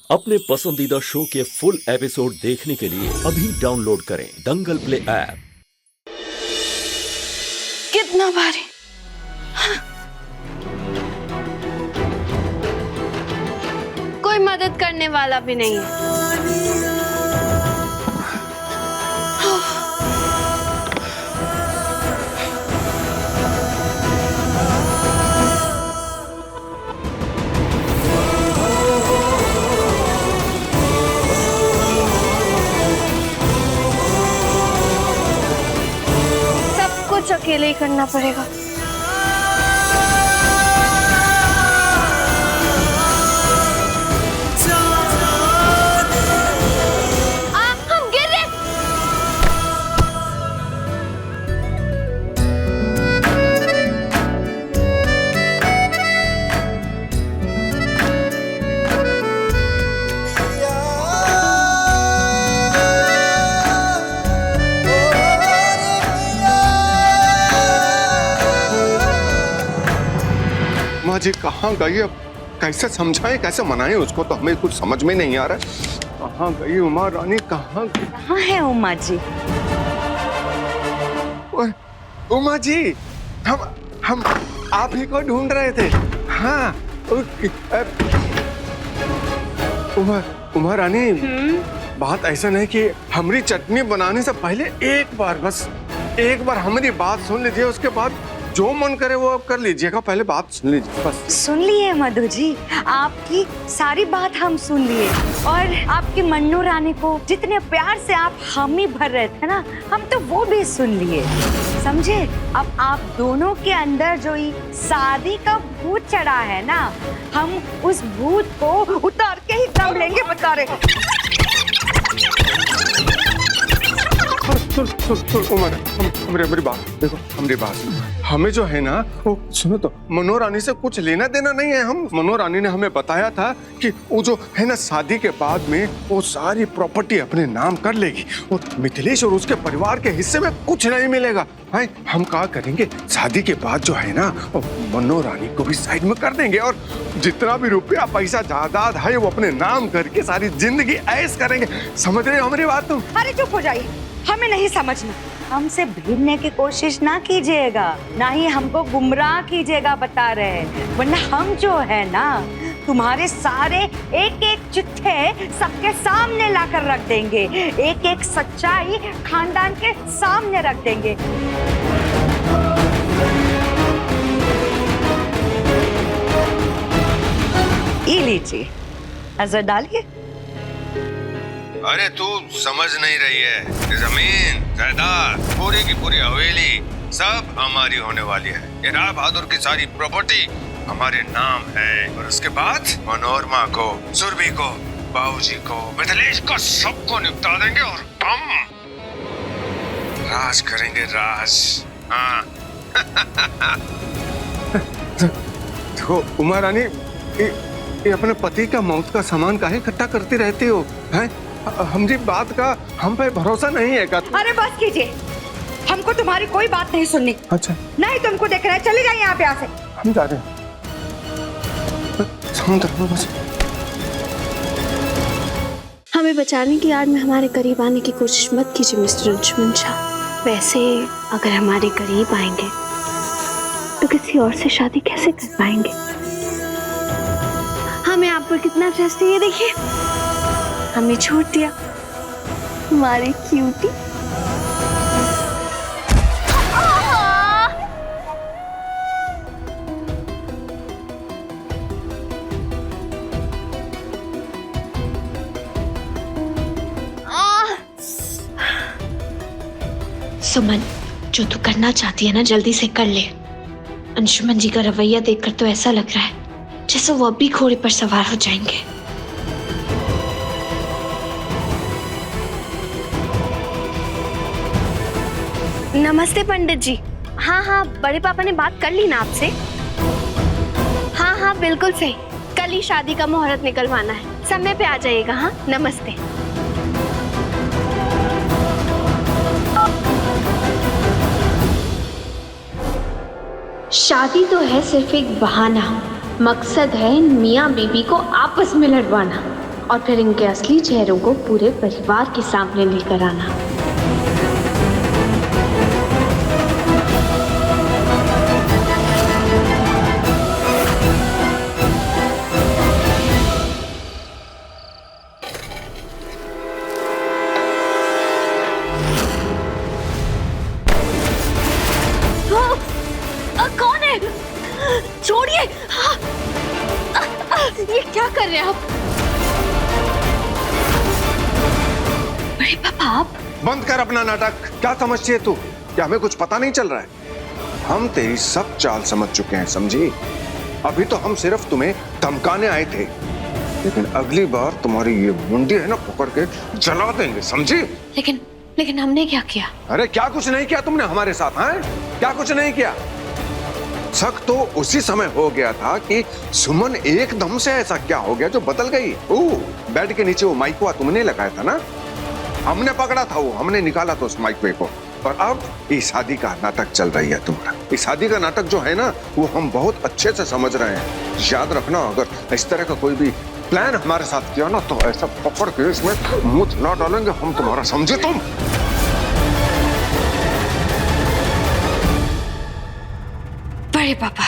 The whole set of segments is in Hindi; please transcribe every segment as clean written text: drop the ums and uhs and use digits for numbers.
अपने पसंदीदा शो के फुल एपिसोड देखने के लिए अभी डाउनलोड करें दंगल प्ले ऐप। कितना भारी। कोई मदद करने वाला भी नहीं है। सब कुछ अकेले ही करना पड़ेगा। माँ जी कहाँ गई? अब कैसे समझाएं, कैसे मनाएं उसको, तो हमें कुछ समझ में नहीं आ रहा। कहाँ गई उमा रानी? कहाँ है उमा जी? उमा जी, हम आप ही को ढूंढ रहे थे। हाँ उमा रानी, बात ऐसा नहीं कि हमारी चटनी बनाने से पहले एक बार हमारी बात सुन लीजिए, उसके बाद जो मन करे वो आप कर लीजिएगा। पहले बात सुन लीजिए बस। सुन लिए मधु जी, आपकी सारी बात हम सुन लिए, और आपकी मन्नू रानी को जितने प्यार से आप हामी भर रहे थे ना, हम तो वो भी सुन लिए, समझे? अब आप दोनों के अंदर जो ये शादी का भूत चढ़ा है ना, हम उस भूत को उतार के ही दम लेंगे, बता रहे। उमर, हमारी बात देखो, हमारी बात हमें जो है ना, वो सुनो तो, मनोहर रानी से कुछ लेना देना नहीं है। हम मनोहर रानी ने हमें बताया था कि वो जो है ना, शादी के बाद में वो सारी प्रॉपर्टी अपने नाम कर लेगी, और मिथिलेश और उसके परिवार के हिस्से में कुछ नहीं मिलेगा। है हम क्या करेंगे, शादी के बाद जो है ना, वो मनोहर रानी को भी साइड में कर देंगे, और जितना भी रुपया पैसा जायदाद है वो अपने नाम करके सारी जिंदगी ऐश करेंगे। समझ रहे हो हमारी बात तुम? अरे चुप हो जाइए, हमें नहीं समझना। हमसे भिड़ने की कोशिश ना कीजिएगा, ना ही हमको गुमराह कीजिएगा, बता रहे हैं। वरना हम जो है ना, तुम्हारे सारे एक एक चिट्ठे सबके सामने लाकर रख देंगे, एक एक सच्चाई खानदान के सामने रख देंगे। ये लीजिए, नजर डालिए। अरे तू समझ नहीं रही है, जमीन जायदाद पूरी की पूरी हवेली सब हमारी होने वाली है। ये राय बहादुर की सारी प्रॉपर्टी हमारे नाम है, और उसके बाद मनोरमा को, सुरभि को, बाबूजी को, मिथिलेश को, सबको निपटा देंगे, और हम राज करेंगे, राज। हाँ देखो उमा रानी, ये अपने पति का मौत का सामान काहे इकट्ठा करती रहती हो? हैं हमारी बात का हम पे भरोसा नहीं है क्या? अरे बस कीजिए, हमको तुम्हारी कोई बात नहीं सुननी। अच्छा नहीं तुमको देख रहा है, चले जाइए यहाँ पे, यहाँ से। हम जा रहे हैं। बस हमें बचाने की आड़ में हमारे करीब आने की कोशिश मत कीजिए मिस्टर अंशुमन शाह। वैसे अगर हमारे करीब आएंगे तो किसी और से शादी कैसे कर पाएंगे? हमें आप पर कितना ट्रस्ट है, ये देखिए। हमें छोड़ दिया हमारी क्यूटी। सुमन, जो तू करना चाहती है ना, जल्दी से कर ले। अंशुमन जी का रवैया देखकर तो ऐसा लग रहा है जैसे वो अभी घोड़े पर सवार हो जाएंगे। नमस्ते पंडित जी। हाँ, बड़े पापा ने बात कर ली ना आपसे? हाँ, बिल्कुल सही। कल ही शादी का मुहूर्त निकलवाना है, समय पे आ जाइएगा। हाँ, नमस्ते। शादी तो है सिर्फ एक बहाना, मकसद है मियाँ बीबी को आपस में लड़वाना। और फिर इनके असली चेहरों को पूरे परिवार के सामने लेकर आना। कौन है? छोड़िए। ये क्या कर रहे हैं आप? बड़े पापा आप? बंद कर अपना नाटक। क्या समझती है तू? क्या हमें कुछ पता नहीं चल रहा है? हम तेरी सब चाल समझ चुके हैं, समझी? अभी तो हम सिर्फ तुम्हें धमकाने आए थे, लेकिन अगली बार तुम्हारी ये मुंडी है ना पकड़ के जला देंगे, समझी? लेकिन हमने क्या किया? अरे क्या कुछ नहीं किया तुमने हमारे साथ, हैं? क्या कुछ नहीं किया? शक तो उसी समय हो गया था कि सुमन एकदम से ऐसा क्या हो गया जो बदल गई। बेड के नीचे वो माइकवा तुमने लगाया था ना, हमने पकड़ा था, वो हमने निकाला था उस माइकवे को। और अब इस शादी का नाटक चल रही है तुम्हारा। इस शादी का नाटक जो है ना, वो हम बहुत अच्छे से समझ रहे हैं। याद रखना, अगर इस तरह का कोई भी प्लान हमारे साथ किया ना, तो ऐसा पकड़ के इसमें मुंह ना डालेंगे हम तुम्हारा, समझे तुम? बड़े पापा,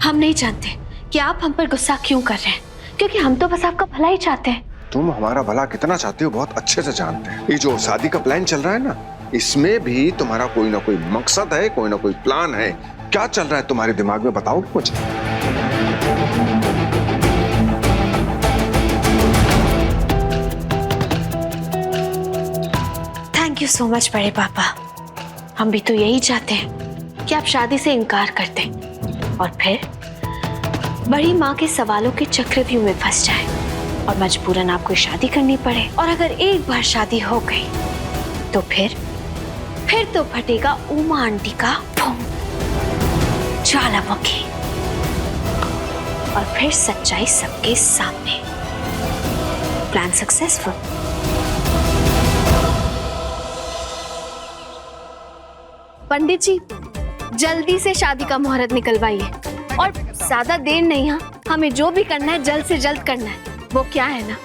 हम नहीं जानते कि आप हम पर गुस्सा क्यों कर रहे हैं, क्योंकि हम तो बस आपका भला ही चाहते हैं। तुम हमारा भला कितना चाहते हो बहुत अच्छे से जानते हैं। ये जो शादी का प्लान चल रहा है ना, इसमें भी तुम्हारा कोई ना कोई मकसद है, कोई ना कोई प्लान है। क्या चल रहा है तुम्हारे दिमाग में, बताओ मुझे। थैंक यू सो मच बड़े पापा। हम भी तो यही चाहते हैं कि आप शादी से इनकार कर दें और फिर बड़ी माँ के सवालों के चक्रव्यूह में फंस जाए और मजबूरन आपको शादी करनी पड़े। और अगर एक बार शादी हो गई तो फिर तो फटेगा उमा आंटी का बूम, ज्वालामुखी, और फिर सच्चाई सबके सामने। Plan successful. पंडित जी, जल्दी से शादी का मुहूर्त निकलवाइए और ज्यादा देर नहीं। हाँ, हमें जो भी करना है जल्द से जल्द करना है। वो क्या है ना,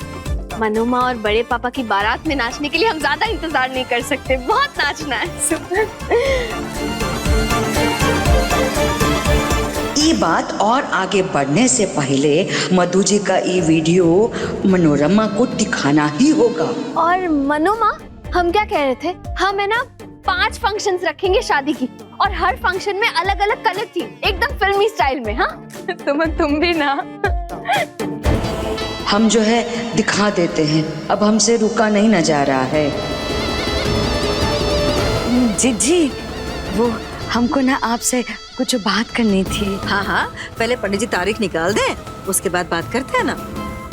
मनोमा और बड़े पापा की बारात में नाचने के लिए हम ज्यादा इंतजार नहीं कर सकते। बहुत नाचना है। ये बात और आगे बढ़ने से पहले मधु जी का ये वीडियो मनोरमा को दिखाना ही होगा। और मनोमा, हम क्या कह रहे थे, हम है ना 5 फंक्शंस रखेंगे शादी की, और हर फंक्शन में अलग अलग कलर थी, एकदम फिल्मी स्टाइल में। हाँ तुम भी ना। हम जो है दिखा देते हैं, अब हमसे रुका नहीं न जा रहा है। जी, वो हमको ना आपसे कुछ बात करनी थी। हाँ, पहले पंडित जी तारीख निकाल दें, उसके बाद बात करते हैं ना।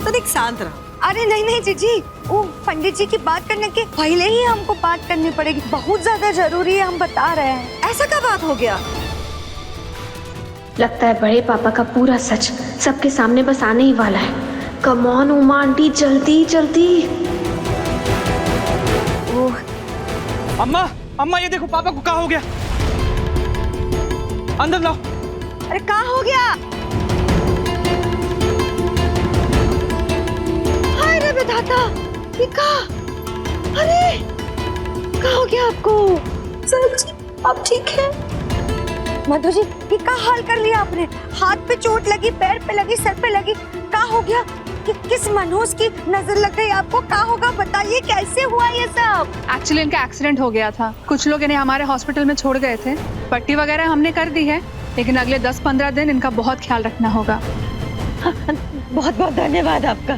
तो देख, शांत रहो। अरे नहीं जीजी, वो पंडित जी की बात करने के पहले ही हमको बात करनी पड़ेगी, बहुत ज्यादा जरूरी है, हम बता रहे हैं। ऐसा क्या बात हो गया? लगता है बड़े पापा का पूरा सच सबके सामने बस आने ही वाला है। कम ऑन उमा आंटी, जल्दी जल्दी। अम्मा ये देखो, पापा को क्या हो गया? अंदर लाओ। अरे क्या हो गया? हाय रे बेदाता, ये क्या? अरे क्या हो गया आपको? सच आप ठीक है? मधु जी, ये क्या हाल कर लिया आपने? हाथ पे चोट लगी, पैर पे लगी, सर पे लगी, क्या हो गया? किस मनहूस की नजर लग गई आपको? क्या होगा बताइए, कैसे हुआ ये सब? एक्चुअली इनका एक्सीडेंट हो गया था। कुछ लोग इन्हें हमारे हॉस्पिटल में छोड़ गए थे। पट्टी वगैरह हमने कर दी है, लेकिन अगले 10-15 दिन इनका बहुत ख्याल रखना होगा। बहुत बहुत धन्यवाद आपका।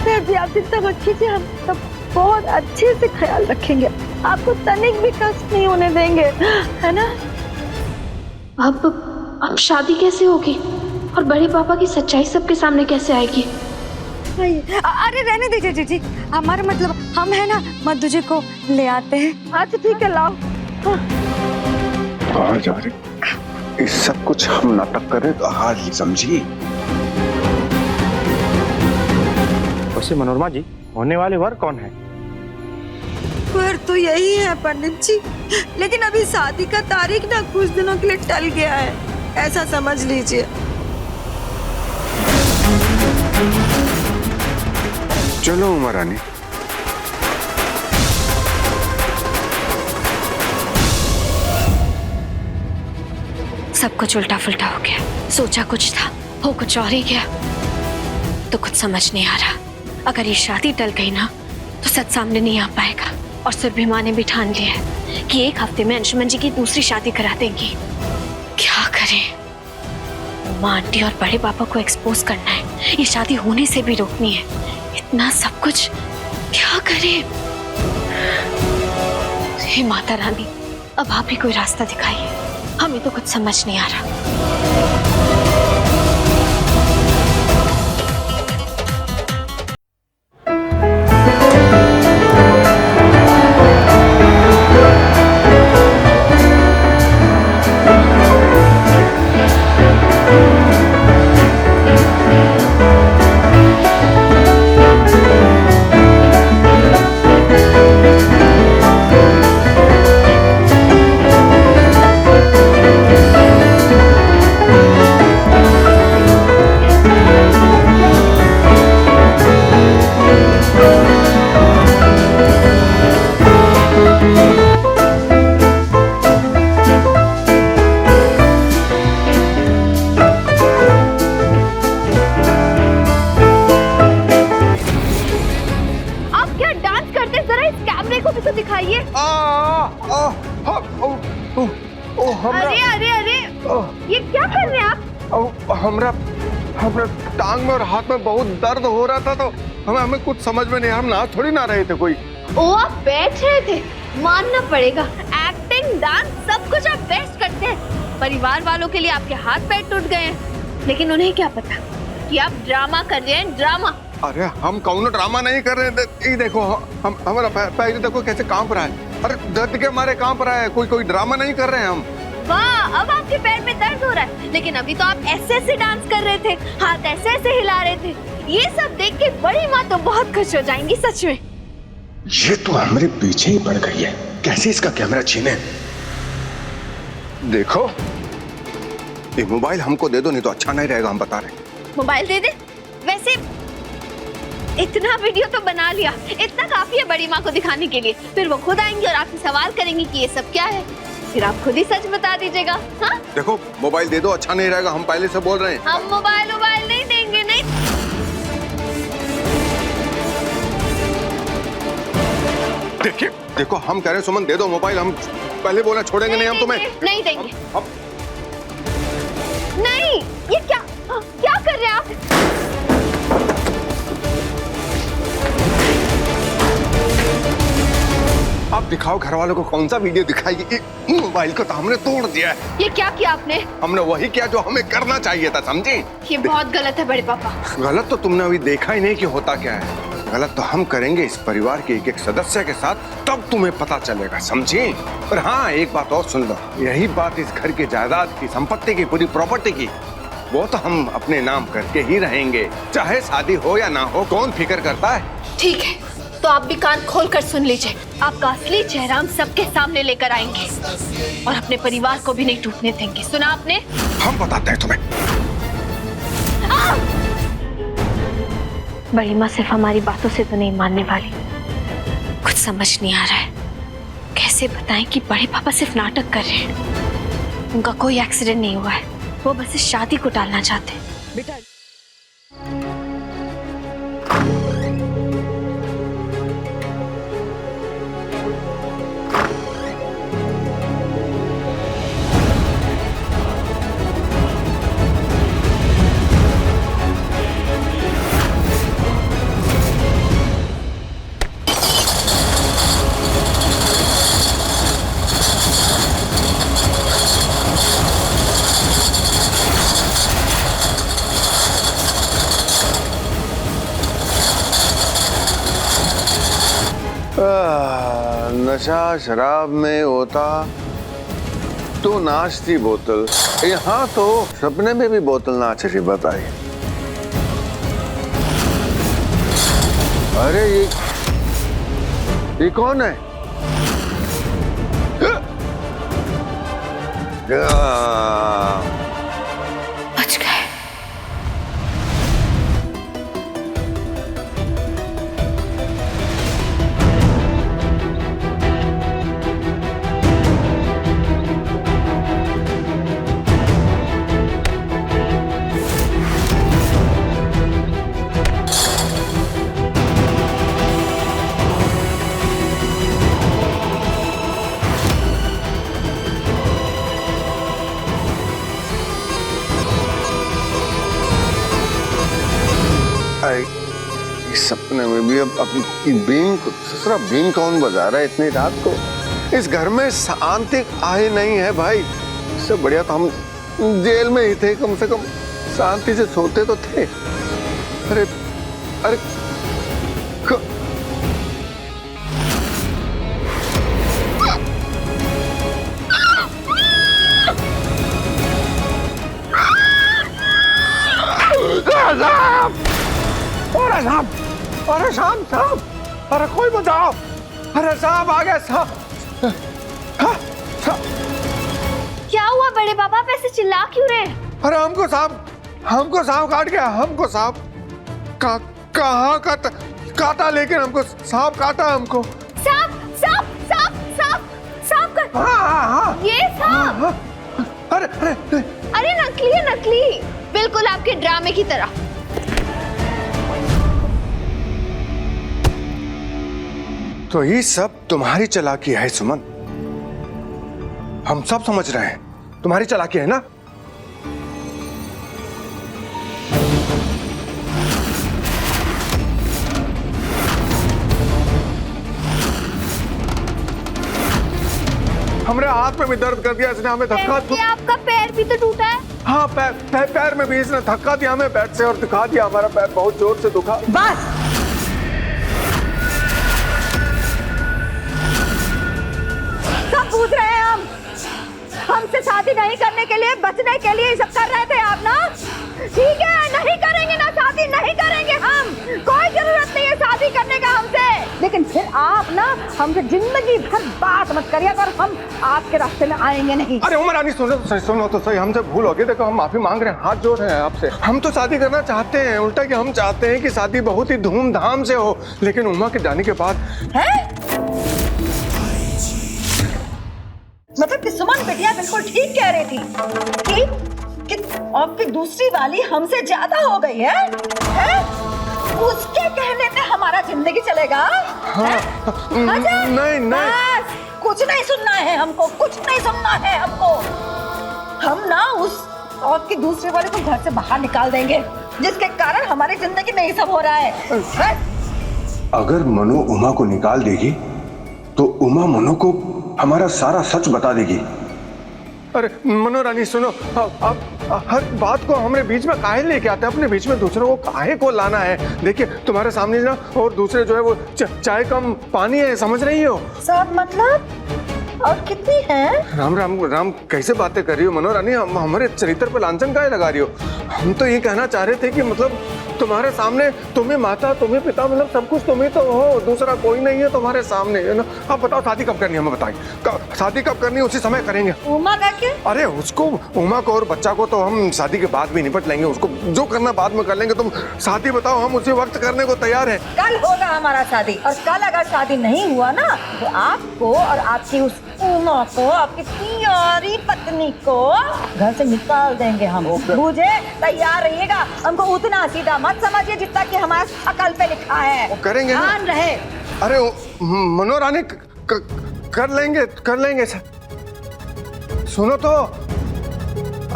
फिर भी आप चिंता मत कीजिए, हम सब बहुत अच्छे से ख्याल रखेंगे, आपको तनिक भी कष्ट नहीं होने देंगे, है ना? अब शादी कैसे होगी और बड़े पापा की सच्चाई सबके सामने कैसे आएगी? अरे रहने दीजिए जीजी, हमारा मतलब हम है ना मधु जी को ले आते हैं। अच्छा ठीक है, लाओ। कहाँ जा रही? ये सब कुछ हम नाटक करें तो हाल ही समझी। वैसे मनोरमा जी, होने वाले वर कौन है? पर तो यही है पंडित जी, लेकिन अभी शादी का तारीख ना कुछ दिनों के लिए टल गया है, ऐसा समझ लीजिए। चलो उमा रानी। सब कुछ उल्टा फुल्टा हो गया। सोचा कुछ था, हो कुछ और ही गया। तो कुछ समझ नहीं आ रहा। अगर ये शादी टल गई ना तो सच सामने नहीं आ पाएगा। और सुरभि माँ ने भी ठान लिया है कि 1 हफ्ते में अंशुमन जी की दूसरी शादी करा देंगी। क्या करें? माँ आंटी और बड़े पापा को एक्सपोज करना है, ये शादी होने से भी रोकनी है। इतना सब कुछ क्या करें? हे माता रानी, अब आप ही कोई रास्ता दिखाइए। हमें तो कुछ समझ नहीं आ रहा। अरे अरे अरे, ये क्या कर रहे हैं आप? हमरा टांग में और हाथ में बहुत दर्द हो रहा था, तो हमें कुछ समझ में नहीं। हम ना थोड़ी ना रहे थे कोई। ओ, आप बैठ रहे थे? मानना पड़ेगा, एक्टिंग, डांस सब कुछ आप बेस्ट करते हैं। परिवार वालों के लिए आपके हाथ पैर टूट गए हैं, लेकिन उन्हें क्या पता कि आप ड्रामा कर रहे हैं। ड्रामा? अरे हम कौन ड्रामा नहीं कर रहे हैं। ये देखो, हम हमारा पैर देखो कैसे कांप रहा है। अरे दर्द के मारे कांप रहा है। कोई ड्रामा नहीं कर रहे हैं हम। वाह, अब आपके पैर में दर्द हो रहा है, लेकिन अभी तो आप ऐसे ऐसे डांस कर रहे थे, हाथ ऐसे ऐसे हिला रहे थे। ये सब देख के बड़ी माँ तो बहुत खुश हो जाएंगी सच में। ये तो हमारे पीछे ही पड़ गई है। कैसे इसका कैमरा छीने? देखो, ये मोबाइल हमको दे दो, नहीं तो अच्छा नहीं रहेगा। हम बता रहे। मोबाइल दे दे? वैसे इतना वीडियो तो बना लिया, इतना काफी है बड़ी माँ को दिखाने के लिए। फिर वो खुद आएंगी और आपसे सवाल करेंगी कि ये सब क्या है, फिर आप खुद ही सच बता दीजिएगा। हाँ? देखो, मोबाइल दे दो, अच्छा नहीं रहेगा। हम पहले से बोल रहे हैं। हम मोबाइल नहीं देंगे। नहीं देखिए, देखो हम कह रहे हैं सुमन दे दो मोबाइल। हम पहले बोला छोड़ेंगे नहीं हम तुम्हें। नहीं देंगे। नहीं, ये क्या कर रहे हैं आप? आप दिखाओ घर वालों को कौन सा वीडियो दिखाएगी। मोबाइल को तो हमने तोड़ दिया है। ये क्या किया आपने? हमने वही किया जो हमें करना चाहिए था, समझी? ये बहुत गलत है बड़े पापा। गलत तो तुमने अभी देखा ही नहीं कि होता क्या है। गलत तो हम करेंगे इस परिवार के एक एक सदस्य के साथ, तब तुम्हें पता चलेगा, समझी? और हाँ, एक बात और सुन लो। यही बात इस घर की जायदाद की, संपत्ति की, पूरी प्रॉपर्टी की, वो तो हम अपने नाम करके ही रहेंगे, चाहे शादी हो या ना हो। कौन फिक्र करता है? ठीक है, तो आप भी कान खोल कर सुन लीजिए। आपका असली चेहरा हम सबके सामने लेकर आएंगे और अपने परिवार को भी नहीं टूटने देंगे। सुना आपने? हम बताते हैं तुम्हें। बड़ी माँ सिर्फ हमारी बातों से तो नहीं मानने वाली। कुछ समझ नहीं आ रहा है, कैसे बताएं कि बड़े पापा सिर्फ नाटक कर रहे हैं। उनका कोई एक्सीडेंट नहीं हुआ है, वो बस इस शादी को टालना चाहते हैं। बेटा नशा शराब में होता तो नाच थी बोतल, यहाँ तो सपने में भी बोतल नाच रही। बताइए, अरे ये कौन है? बच गए। इस सपने में भी अब अपनी बीन को ससुरा बीन कौन बजा रहा है इतनी रात को? इस घर में शांति आए नहीं है भाई। इससे बढ़िया तो हम जेल में ही थे, कम से कम शांति से सोते तो थे। अरे अरे अरे साहब, अरे साहब, साहब, अरे कोई बताओ, अरे साहब आ गया साहब। क्या हुआ बड़े पापा, आप ऐसे चिल्ला क्यों रहे? अरे हमको सांप काट गया, हमको सांप कहाँ काटा, लेकिन हमको सांप काटा हमको। सांप सांप सांप सांप सांप कर। हाँ, ये सांप। अरे अरे अरे नकली है, नकली, बिल्कुल आपके ड्रामे की तरह। तो ये सब तुम्हारी चालाकी है सुमन, हम सब समझ रहे हैं, तुम्हारी चालाकी है ना? हमरे हाथ में भी दर्द कर दिया इसने, हमें धक्का। आपका पैर भी तो टूटा है। हाँ, पैर में भी इसने धक्का दिया हमें बैट से और दिखा दिया, हमारा पैर बहुत जोर से दुखा। बस सब पूछ रहे हैं हमसे शादी नहीं करने के लिए, बचने के लिए सब कर रहे थे आप ना? ठीक है, नहीं करेंगे ना शादी, नहीं करेंगे हम, कोई जरूरत नहीं है शादी करने का हमसे। लेकिन फिर आप ना हमसे जिंदगी भर बात मत करिए, अगर हम आपके रास्ते में आएंगे नहीं। अरे उमर रानी सुनो तो सही, हमसे भूल हो गई, देखो हम माफी मांग रहे हैं, हाथ जोड़ रहे हैं आपसे। हम तो शादी करना चाहते हैं, उल्टा कि हम चाहते हैं कि शादी बहुत ही धूमधाम से हो, लेकिन उमा के जाने के बाद मतलब कि सुमन बिटिया बिल्कुल ठीक कह रही थी कि आपकी दूसरी वाली हमसे ज्यादा हो गई है? उसके कहने पे हमारा जिंदगी चलेगा? नहीं बस, कुछ नहीं सुनना है हमको, कुछ नहीं सुनना है हमको। हम ना उस आपकी दूसरी वाले को घर से बाहर निकाल देंगे, जिसके कारण हमारी जिंदगी में ये सब हो रहा है। अगर मनु उमा को निकाल देगी तो उमा मनु को हमारा सारा सच बता देगी। अरे मनु रानी सुनो, अब हर बात को हमारे बीच में काहे लेके आते हैं? अपने बीच में दूसरों को काहे को लाना है? देखिए तुम्हारे सामने ना और दूसरे जो है वो चाय कम पानी है, समझ रही हो? सब मतलब और कितनी है? राम राम राम, कैसे बातें कर रही हो मनु रानी? हमारे चरित्र पर लांछन काहे लगा रही हो? हम तो ये कहना चाह रहे थे कि मतलब तुम्हारे सामने तुम्हें माता, तुम्हें पिता, मतलब सब कुछ तुम्हें तो हो, दूसरा कोई नहीं है तुम्हारे सामने, है ना? अब बताओ शादी कब करनी है, हमें बताइए, शादी कब करनी है, उसी समय करेंगे। उमा का क्या? अरे उसको, उमा को और बच्चा को तो हम शादी के बाद भी निपट लेंगे, उसको जो करना बाद में कर लेंगे। तुम शादी बताओ, हम उसी वक्त करने को तैयार है। कल होगा हमारा शादी, और कल अगर शादी नहीं हुआ ना तो आपको और आपकी उस उमा को, आपकी प्यारी पत्नी को घर से निकाल देंगे हम। मुझे तैयार रहिएगा, हमको उतना सीधा मत समझिए जितना कि हमारे अकल पे लिखा है। वो करेंगे ना? ध्यान रहे। अरे मनु रानी कर लेंगे। सुनो तो,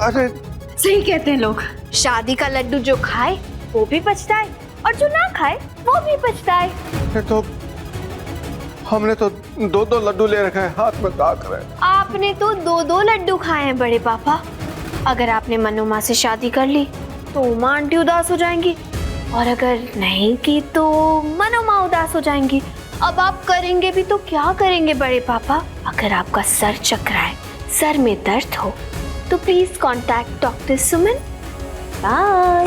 अरे सही कहते हैं लोग, शादी का लड्डू जो खाए वो भी पछताए, और जो ना खाए वो भी पछताए। तो हमने तो 2-2 लड्डू ले रखा है हाथ में, क्या करें? आपने तो 2-2 लड्डू खाए हैं बड़े पापा। अगर आपने मनु माँ से शादी कर ली तो उमा आंटी उदास हो जाएंगी, और अगर नहीं की तो मनु माँ उदास हो जाएंगी। अब आप करेंगे भी तो क्या करेंगे बड़े पापा? अगर आपका सर चकराए, सर में दर्द हो तो please contact doctor Suman. Bye.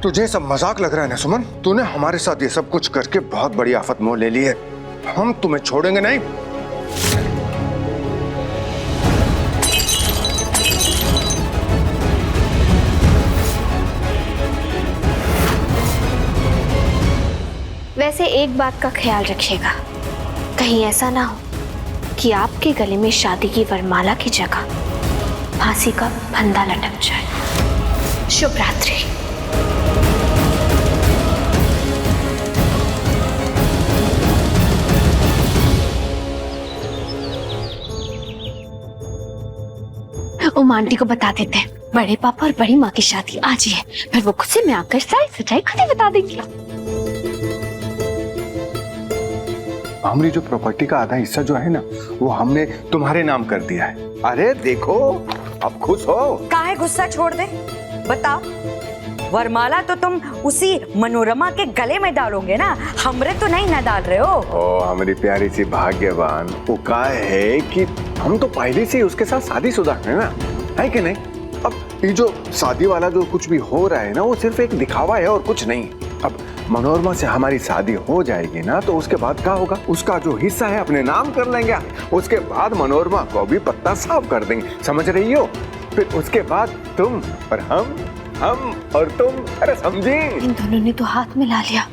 तुझे सब मजाक लग रहा है ना सुमन? तूने हमारे साथ ये सब कुछ करके बहुत बड़ी आफत मोल ले ली है, हम तुम्हें छोड़ेंगे नहीं। वैसे एक बात का ख्याल रखिएगा, कहीं ऐसा ना हो कि आपके गले में शादी की वरमाला की जगह फांसी का फंदा लटक जाए। शुभ रात्रि। उमा आंटी को बता देते हैं, बड़े पापा और बड़ी माँ की शादी आज ही है, फिर वो खुद से मैं आकर सारी सच्चाई खुद ही बता देंगी। हमारी जो प्रॉपर्टी का आधा हिस्सा जो है ना, वो हमने तुम्हारे नाम कर दिया है। अरे देखो, अब खुश हो। काहे गुस्सा छोड़ दे, बताओ। वरमाला तो तुम उसी मनोरमा के गले में डालोगे ना, हमरे तो नहीं ना डाल रहे हो। ओ हमारी प्यारी सी भाग्यवान, वो का है कि हम तो पहले से ही उसके साथ शादीशुदा है ना, है कि नहीं? अब ये जो शादी वाला जो कुछ भी हो रहा है ना, वो सिर्फ एक दिखावा है और कुछ नहीं। अब मनोरमा से हमारी शादी हो जाएगी ना, तो उसके बाद क्या होगा? उसका जो हिस्सा है अपने नाम कर लेंगे, उसके बाद मनोरमा को भी पत्ता साफ कर देंगे, समझ रही हो? फिर उसके बाद तुम और हम और तुम, अरे समझी? इन दोनों ने तो हाथ मिला लिया,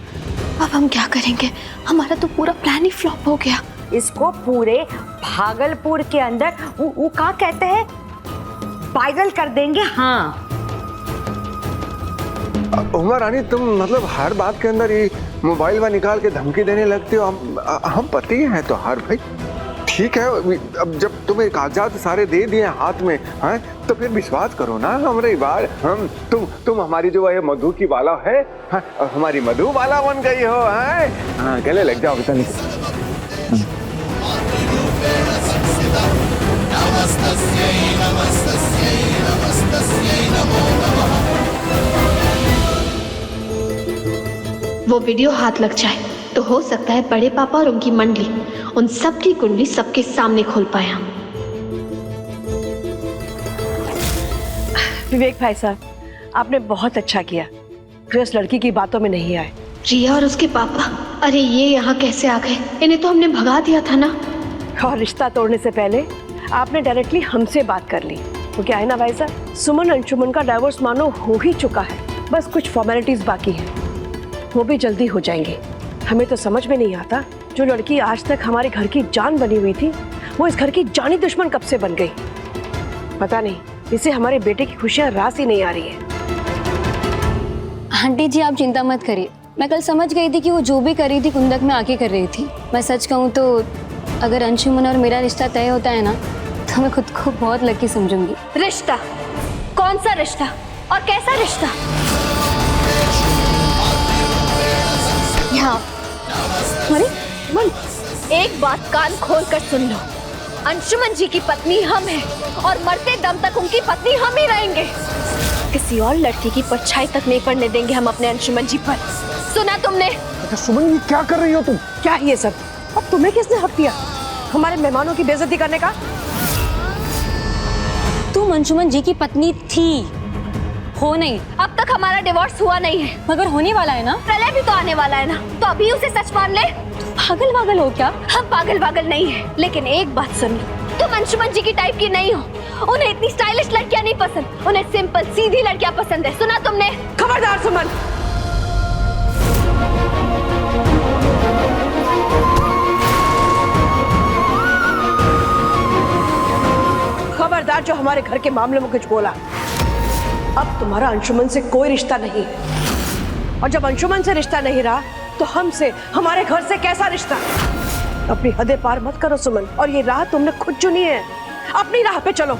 अब हम क्या करेंगे? हमारा तो पूरा प्लान ही फ्लॉप हो गया। इसको पूरे भागलपुर के अंदर वो क्या कहते हैं, वायरल कर देंगे। हाँ उमा रानी, तुम मतलब हर बात के अंदर ये मोबाइल में निकाल के धमकी देने लगते हो। हम पति हैं तो हर भाई, ठीक है। अब जब तुम्हें कागजात सारे दे दिए हाथ में, हैं, तो फिर विश्वास करो ना हमारी बात। हम तुम हमारी जो है मधु की बाला है, हाँ, हमारी मधु बाला बन गई हो, हैं? हाँ, गले लग जाओ बेटा। वो वीडियो हाथ लग जाए तो हो सकता है बड़े पापा और उनकी मंडली उन सब की कुंडली सबके सामने खोल पाए हम। विवेक भाई साहब, आपने बहुत अच्छा किया कि उस लड़की की बातों में नहीं आए। रिया और उसके पापा, अरे ये यहाँ कैसे आ गए? इन्हें तो हमने भगा दिया था ना। और रिश्ता तोड़ने से पहले आपने डायरेक्टली हमसे बात कर ली। तो क्या है ना भाई साहब, सुमन अंशुमन का डाइवोर्स मानो हो ही चुका है, बस कुछ फॉर्मेलिटीज बाकी है, वो भी जल्दी हो जाएंगे। हमें तो समझ में नहीं आता, जो लड़की आज तक हमारे घर की जान बनी हुई थी, वो इस घर की जानी दुश्मन कब से बन गई। पता नहीं, इससे हमारे बेटे की खुशियां रास ही नहीं आ रही है। आंटी जी आप चिंता मत करिए, मैं कल समझ गई थी कि वो जो भी कर रही थी कुंदक में आके कर रही थी। मैं सच कहूँ तो अगर अंशुमन और मेरा रिश्ता तय होता है ना, तो मैं खुद को बहुत लकी समझूंगी। रिश्ता? कौन सा रिश्ता और कैसा रिश्ता? यहाँ अरे मन, एक बात कान खोल कर सुन लो, अंशुमन जी की पत्नी हम हैं और मरते दम तक उनकी पत्नी हम ही रहेंगे। किसी और लड़की की परछाई तक नहीं पड़ने देंगे हम अपने अंशुमन जी पर। सुना तुमने? सुमन, ये क्या कर रही हो तुम? क्या ये सब? अब तुम्हें किसने हक दिया हमारे मेहमानों की बेइज्जती करने का? तुम अंशुमन जी की पत्नी थी, हो नहीं। अब तक हमारा डिवोर्स हुआ नहीं है, मगर होने वाला है ना। प्रलय भी तो आने वाला है ना, तो अभी उसे सच मान ले। पागल वागल हो क्या? हम पागल नहीं है, लेकिन एक बात सुन लो, तुम अंशुमन जी की टाइप की नहीं हो। उन्हें इतनी स्टाइलिश लड़कियां नहीं पसंद, उन्हें सिंपल सीधी लड़कियां पसंद है। सुना तुमने? खबरदार सुमन, खबरदार जो हमारे घर के मामले में कुछ बोला। अब तुम्हारा अंशुमन से कोई रिश्ता नहीं, और जब अंशुमन से रिश्ता नहीं रहा तो हमसे, हमारे घर से कैसा रिश्ता? अपनी हदें पार मत करो सुमन, और ये राह तुमने खुद चुनी है, अपनी राह पे चलो।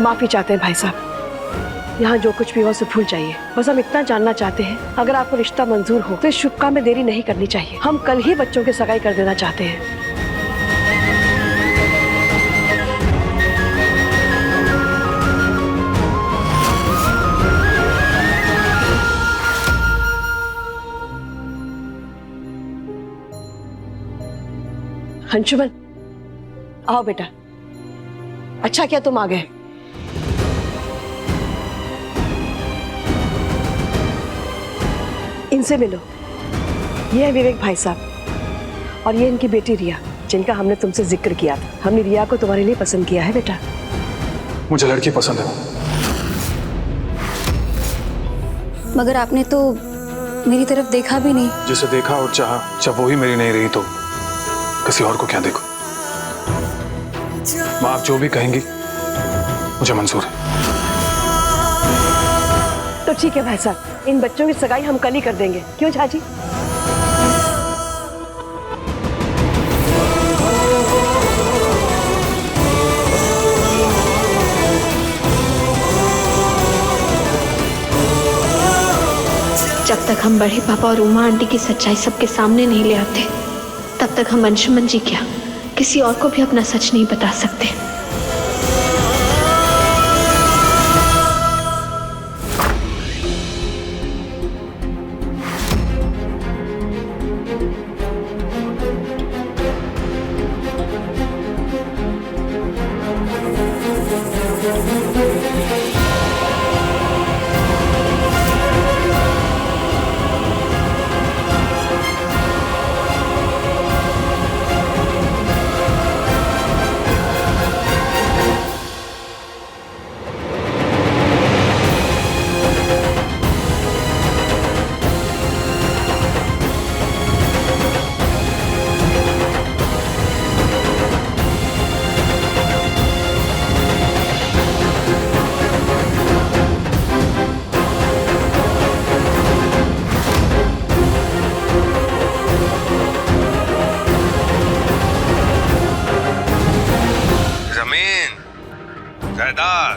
माफी चाहते हैं भाई साहब, यहाँ जो कुछ भी हो उसे भूल जाइए। बस हम इतना जानना चाहते हैं, अगर आपको रिश्ता मंजूर हो तो इस शुभ काम में देरी नहीं करनी चाहिए। हम कल ही बच्चों की सगाई कर देना चाहते हैं। अंशुमन, आओ बेटा, अच्छा किया तुम आ गए। इनसे मिलो, ये है विवेक भाई साहब और ये इनकी बेटी रिया, जिनका हमने तुमसे जिक्र किया था। हमने रिया को तुम्हारे लिए पसंद किया है बेटा। मुझे लड़की पसंद है, मगर आपने तो मेरी तरफ देखा भी नहीं। जिसे देखा और चाहा, जब वही मेरी नहीं रही तो किसी और को क्या देखो। माँ आप जो भी कहेंगी मुझे मंजूर है। तो ठीक है भाई साहब, इन बच्चों की सगाई हम कल ही कर देंगे, क्यों झाजी? तक हम बड़े पापा और उमा आंटी की सच्चाई सबके सामने नहीं ले आते, तब तक हम अंशुमन जी क्या किसी और को भी अपना सच नहीं बता सकते।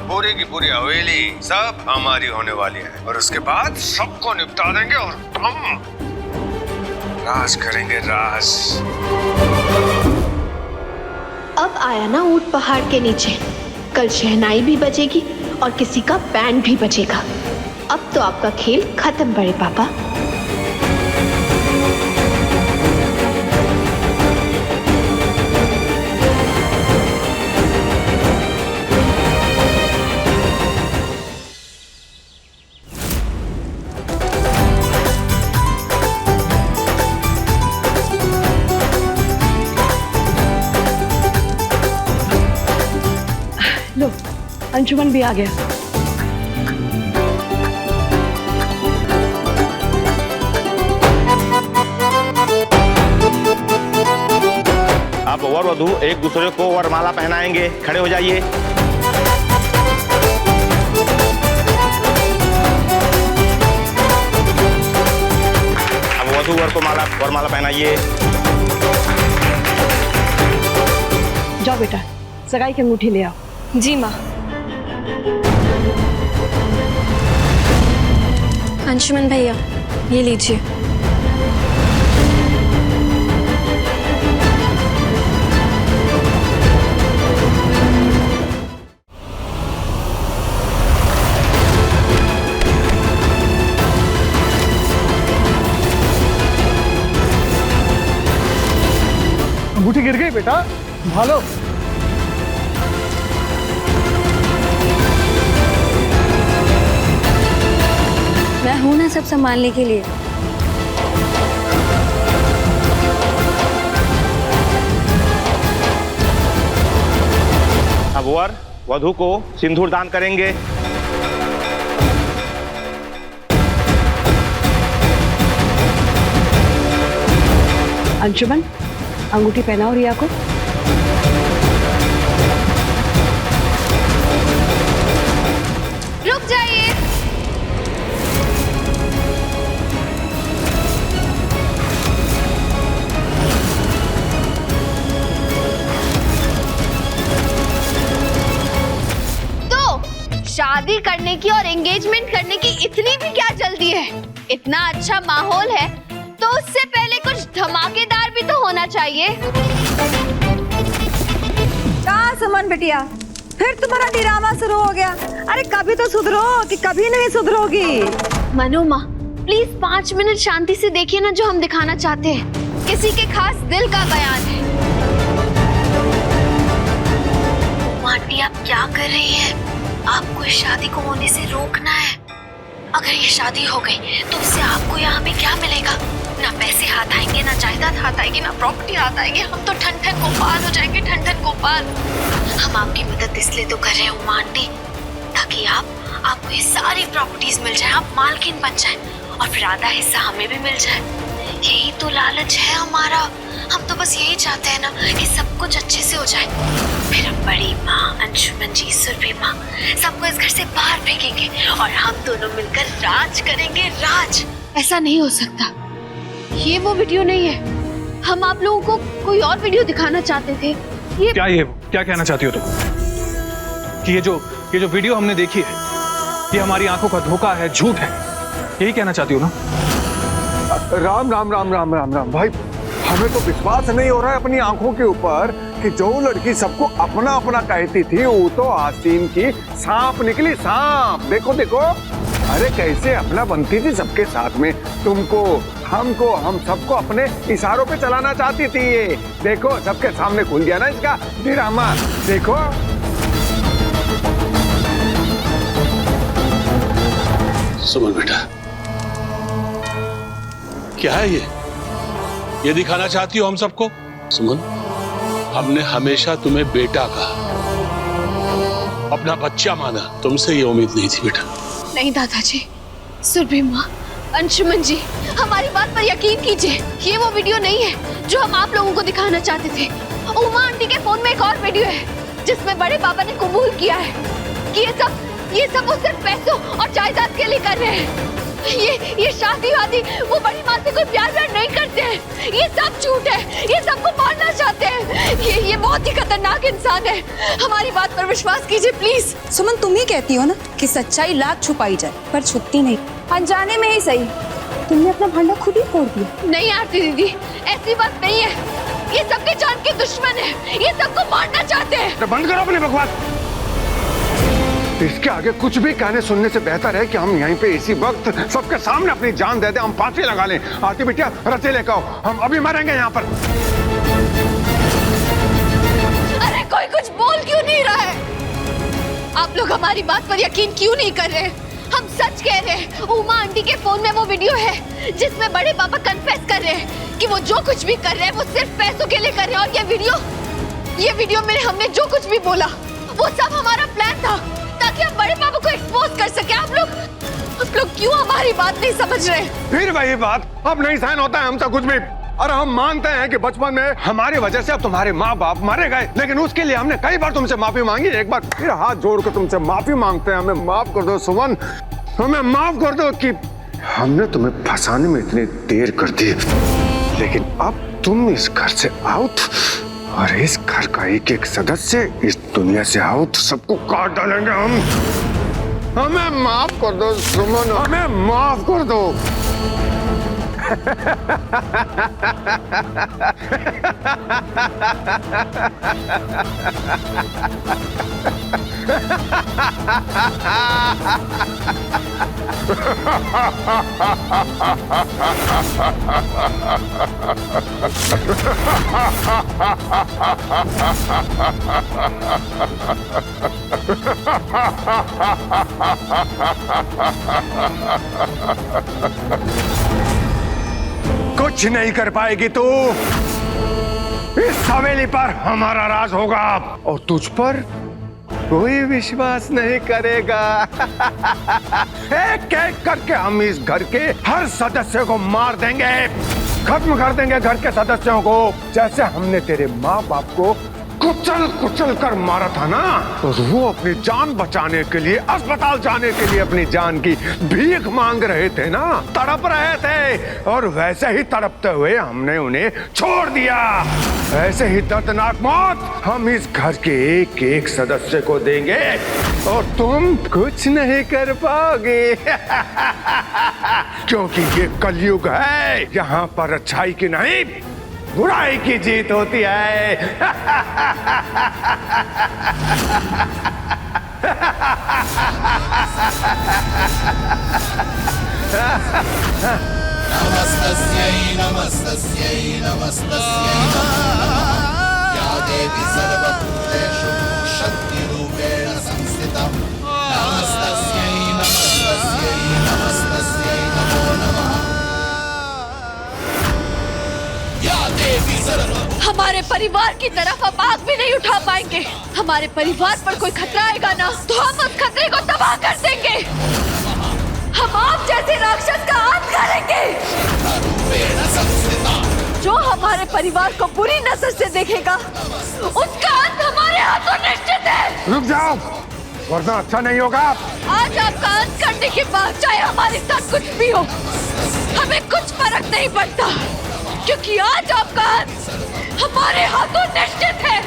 पूरी की पूरी हवेली सब हमारी होने वाली है और उसके बाद सबको निपटा देंगे और हम राज करेंगे, राज। अब आया ना ऊंट पहाड़ के नीचे, कल शहनाई भी बजेगी और किसी का बैंड भी बजेगा। अब तो आपका खेल खत्म बड़े पापा। लो, अंशुमन भी आ गया। अब वर वधू एक दूसरे को वरमाला पहनाएंगे। खड़े हो जाइए। अब वधू वर को वरमाला पहनाइए। जाओ बेटा, सगाई की अंगूठी ले आओ। जी माँ। अंशुमन भैया, ये लीजिए। अंगूठी गिर गई बेटा, संभालो। मैं हूं ना सब संभालने के लिए। अब वर वधू को सिंदूर दान करेंगे। अंशुमन, अंगूठी पहनाओ रिया को। रुक जाइए। शादी करने की और एंगेजमेंट करने की इतनी भी क्या जल्दी है? इतना अच्छा माहौल है तो उससे पहले कुछ धमाकेदार भी तो होना चाहिए। कहाँ सुमन बिटिया, फिर तुम्हारा ड्रामा शुरू हो गया। अरे कभी तो सुधरो कि कभी नहीं सुधरोगी। मनु माँ, प्लीज 5 मिनट शांति से देखिए ना जो हम दिखाना चाहते हैं। किसी के खास दिल का बयान है। आंटी आप क्या कर रही हैं? आपको इस शादी को होने से रोकना है। अगर ये शादी हो गई तो उससे आपको यहाँ में क्या मिलेगा? ना पैसे हाथ आएंगे, ना जायदाद हाथ आएगी, ना प्रॉपर्टी हाथ आएगी। हम तो ठन ठन गोपाल हो जाएंगे, ठन ठन गोपाल। हम आपकी मदद इसलिए तो कर रहे हैं उमा आंटी, ताकि आपको ये सारी प्रॉपर्टीज मिल जाए, आप मालकिन बन जाए और फिर आधा हिस्सा हमें भी मिल जाए। यही तो लालच है हमारा। हम तो बस यही चाहते हैं ना कि सब कुछ अच्छे से हो जाए। फिर हम बड़ी माँ, अंशुमन जी, सुरभि माँ सबको इस घर से बाहर फेंकेंगे और हम दोनों मिलकर राज करेंगे, राज। ऐसा नहीं हो सकता। ये वो वीडियो नहीं है। हम आप लोगों को कोई और वीडियो दिखाना चाहते थे। ये क्या कहना चाहती हो तुम? कि ये जो वीडियो हमने देखी है ये हमारी आंखों का धोखा है, झूठ है, यही कहना चाहती हो ना? राम राम राम राम राम राम भाई, हमें तो विश्वास नहीं हो रहा है अपनी आंखों के ऊपर कि जो लड़की सबको अपना अपना कहती थी वो तो आसीन की सांप निकली, सांप। देखो देखो, अरे कैसे अपना बनती थी सबके साथ में, तुमको हमको हम सबको अपने इशारों पे चलाना चाहती थी ये। देखो सबके सामने खुल गया ना इसका ड्रामा। देखो सुमन बेटा, क्या है ये दिखाना चाहती हो हम सबको? सुमन, हमने हमेशा तुम्हें बेटा कहा, अपना बच्चा माना, तुमसे ये उम्मीद नहीं थी बेटा। नहीं दादाजी, सुरभि माँ, अंशुमन जी, हमारी बात पर यकीन कीजिए, ये वो वीडियो नहीं है जो हम आप लोगों को दिखाना चाहते थे। उमा आंटी के फोन में एक और वीडियो है जिसमें बड़े पापा ने कबूल किया है कि ये सब वो सिर्फ पैसों और जायदाद के लिए कर रहे हैं। ये शादी वादी वो बड़ी माँ से कोई प्यार व्यार नहीं करते हैं, ये सब झूठ है, ये सबको मारना चाहते हैं। ये बहुत ही खतरनाक इंसान है, हमारी बात पर विश्वास कीजिए प्लीज। सुमन, तुम ही कहती हो ना कि सच्चाई लाख छुपाई जाए पर छुपती नहीं, अनजाने में ही सही। तुमने अपना भांडा खुद ही फोड़ दिया। नहीं आरती दीदी, ऐसी बात नहीं है, ये सबके जान के दुश्मन है, ये सबको मारना चाहते हैं। तो बंद करो अपनी बकवास। इसके आगे कुछ भी कहने सुनने से बेहतर है कि हम यहीं पे इसी वक्त सबके सामने अपनी जान दे दें, हम फांसी लगा लें। आरती बिटिया, रचे लेकर आओ, हम अभी मरेंगे यहाँ पर। अरे कोई कुछ बोल क्यों नहीं रहा है? आप लोग हमारी बात पर यकीन क्यों नहीं कर रहे? हम सच कह रहे हैं, उमा आंटी के फोन में वो वीडियो है जिसमें बड़े पापा कन्फेस कर रहे हैं कि वो जो कुछ भी कर रहे हैं वो सिर्फ पैसों के लिए कर रहे हैं। और ये वीडियो में हमने जो कुछ भी बोला वो सब हमारा प्लान था ताकि हम बड़े पापा को एक्सपोज कर सके। आप लोग क्यों हमारी बात नहीं समझ रहे? फिर वही बात, अब नहीं सहन होता है हमसे कुछ भी। और हम मानते हैं कि बचपन में हमारी वजह से अब तुम्हारे माँ बाप मारे गए, लेकिन उसके लिए हमने कई बार तुमसे माफी मांगी। एक बार फिर हाथ जोड़कर तुमसे माफी मांगते हैं, हमें माफ कर दो सुमन, हमें माफ कर दो कि हमने तुम्हें फंसाने में इतनी देर कर दी। लेकिन अब तुम इस घर से आउट, और इस घर का एक एक सदस्य इस दुनिया से आउट, सबको काट डालेंगे हम। हमें माफ कर दो सुमन, हमें माफ कर दो। कुछ नहीं कर पाएगी तू। इस हवेली पर हमारा राज होगा और तुझ पर कोई विश्वास नहीं करेगा। एक एक करके हम इस घर के हर सदस्य को मार देंगे, खत्म कर देंगे घर के सदस्यों को, जैसे हमने तेरे माँ बाप को कुचल कुचल कर मारा था ना। तो वो अपनी जान बचाने के लिए अस्पताल जाने के लिए अपनी जान की भीख मांग रहे थे ना, तड़प रहे थे, और वैसे ही तड़पते हुए हमने उन्हें छोड़ दिया। ऐसे ही दर्दनाक मौत हम इस घर के एक एक सदस्य को देंगे और तुम कुछ नहीं कर पाओगे। क्योंकि ये कलयुग है, यहाँ पर अच्छाई की नहीं बुराई की जीत होती है। नमस्तस्यै नमस्तस्यै नमस्तस्यै या देवी सर्वभूतेषु शक्तिरूपेण संस्थिता। नमस्तस्यै नमस्तस्यै नमस्तस्यै नमो नमः। हमारे परिवार की तरफ अब आग भी नहीं उठा पाएंगे। हमारे परिवार पर कोई खतरा आएगा ना तो हम उस खतरे को तबाह कर देंगे। हम आप जैसे राक्षस का अंत करेंगे। जो हमारे परिवार को बुरी नजर से देखेगा उसका अंत हमारे हाथों निश्चित है। रुक जाओ, वरना अच्छा नहीं होगा। आज आपका अंत करने के बाद चाहे हमारे साथ कुछ भी हो, हमें कुछ फर्क नहीं पड़ता, क्योंकि आज आपका अंत हमारे हाथों निश्चित है।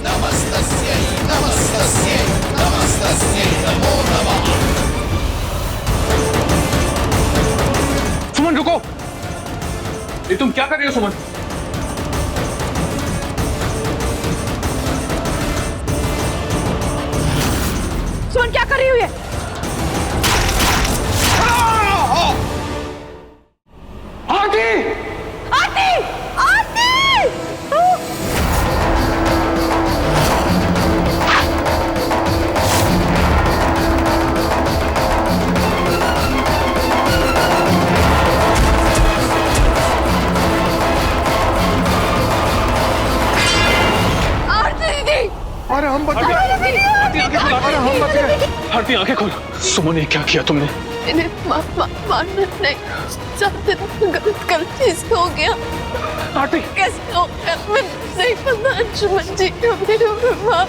नमस्तस्यै नमस्तस्यै नमस्तस्यै नमो नमः। तुम क्या कर रही हो सुमन? सुमन क्या कर रही हुई है? आरती! आरती! आरती! अरे हम बच गए। आरती आंखें खोल। अरे हम बच गए। आरती आंखें खोल। सुमन, ये क्या किया तुमने? इन्हें मारना नहीं चाहते, गलती से हो गया। आरती कैसे हो गया मैं नहीं पता। अंशुमन जी मेरे माफ।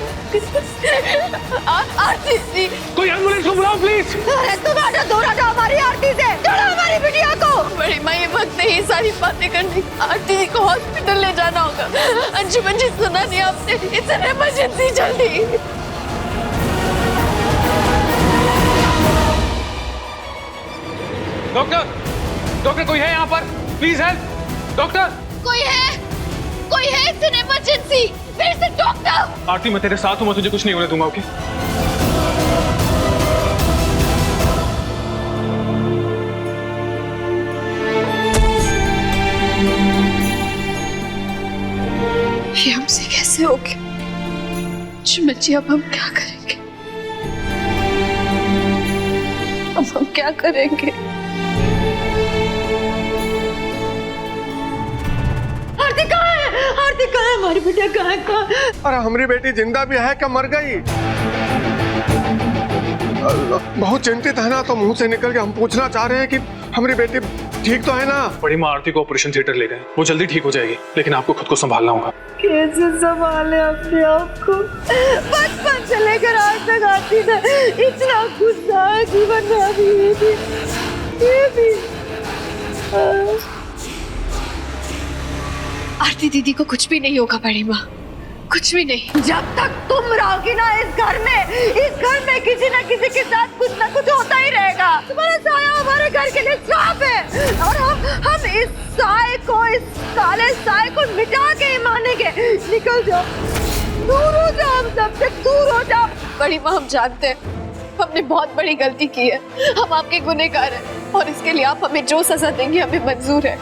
आरती जी, कोई एम्बुलेंस को बुलाओ प्लीज। अरे तुम आजा, दूर आजा हमारी आरती से, छोड़ो हमारी बिटिया को। बड़ी माँ, ये वक्त नहीं सारी बातें करने। आरती जी को हॉस्पिटल ले जाना होगा। अंशुमन जी, सुना नहीं आपने? इट्स एन इमरजेंसी, जल्दी। डॉक्टर, डॉक्टर कोई है यहाँ पर? Please help. डॉक्टर कोई है? कोई है? It's an emergency. फिर से डॉक्टर। आरती, मैं तेरे साथ हूँ, मैं तुझे कुछ नहीं होने दूंगा, ओके? ये हमसे कैसे हो गया? बच्ची, अब हम क्या करेंगे? अब हम क्या करेंगे? आरती कहाँ है? आरती कहाँ है? हमारी बिटिया कहाँ है? अरे हमारी बेटी जिंदा भी है क्या मर गई? बहुत चिंतित है ना, तो मुंह से निकल के हम पूछना चाह रहे हैं कि हमारी बेटी ठीक तो है ना? बड़ी माँ आरती को ऑपरेशन थिएटर ले गए, वो जल्दी ठीक हो जाएगी, लेकिन आपको खुद को संभालना होगा। कैसे संभाले अपने आप को? बचपन से लेकर आज तक आरती ने इतना गुस्सा है जीवन में, अभी ये भी। आरती दीदी को कुछ भी नहीं होगा बड़ी माँ, कुछ भी नहीं। जब तक तुम रहोगी ना इस घर में किसी न किसी के साथ कुछ ना कुछ होता ही रहेगा। तुम्हारा साया हमारे घर के लिए श्राप है, और हम इस साए को, इस काले साए को मिटा के ही मानेंगे। निकल जाओ, दूर हो जाओ, हम सबसे दूर हो जाओ। बड़ी माँ, हम जानते हैं हमने बहुत बड़ी गलती की है, हम आपके गुनहगार हैं, और इसके लिए आप हमें जो सजा देंगे हमें मंजूर है।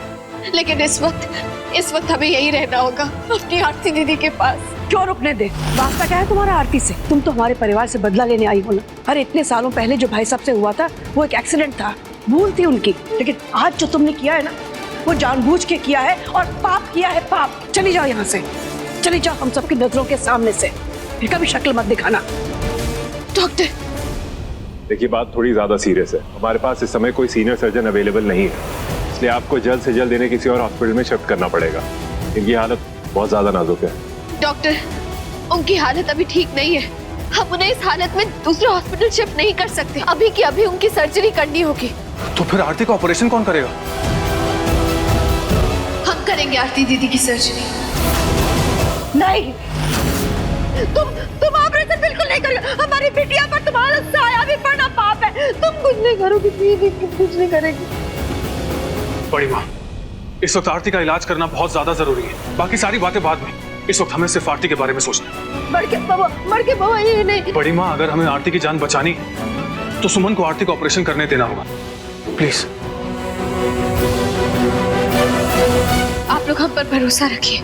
लेकिन इस वक्त हमें यही रहना होगा, अपनी आरती दीदी के पास। क्यों रुकने दे? वास्ता क्या है तुम्हारा आरती से? तुम तो हमारे परिवार से बदला लेने आई हो ना। अरे इतने सालों पहले जो भाई साहब से हुआ था वो एक एक्सीडेंट था, भूल थी उनकी। लेकिन आज जो तुमने किया है ना, वो जानबूझ के किया है, और पाप किया है, पाप। चली जाओ यहाँ से, चली जाओ हम सबकी नजरों के सामने से। फिर कभी शक्ल मत दिखाना। डॉक्टर, देखिए, बात थोड़ी ज्यादा सीरियस है। हमारे पास इस समय कोई सीनियर सर्जन अवेलेबल नहीं है, इसलिए आपको जल्द से जल्द इन्हें किसी और हॉस्पिटल में शिफ्ट करना पड़ेगा। इनकी हालत बहुत ज्यादा नाजुक है। डॉक्टर, उनकी हालत अभी ठीक नहीं है, हम उन्हें इस हालत में दूसरे हॉस्पिटल शिफ्ट नहीं कर सकते। अभी की अभी उनकी सर्जरी करनी होगी। तो फिर आरती का ऑपरेशन कौन करेगा? हम करेंगे आरती दीदी की सर्जरी। नहीं, तुम ऑपरेशन बिल्कुल नहीं करोगे। हमारी बिटिया पर तुम्हारा साया भी पड़ना पाप है। तुम कुछ नहीं करोगी, दीदी कुछ नहीं करेगी। बड़ी माँ, इस वक्त आरती का इलाज करना बहुत ज्यादा जरूरी है, बाकी सारी बातें बाद में। इस वक्त हमें सिर्फ आरती के बारे में सोचना है। मर के बाबा ये नहीं। बड़ी माँ, अगर हमें आरती की जान बचानी है तो सुमन को आरती का ऑपरेशन करने देना होगा, प्लीज। आप लोग हम पर भरोसा रखिए,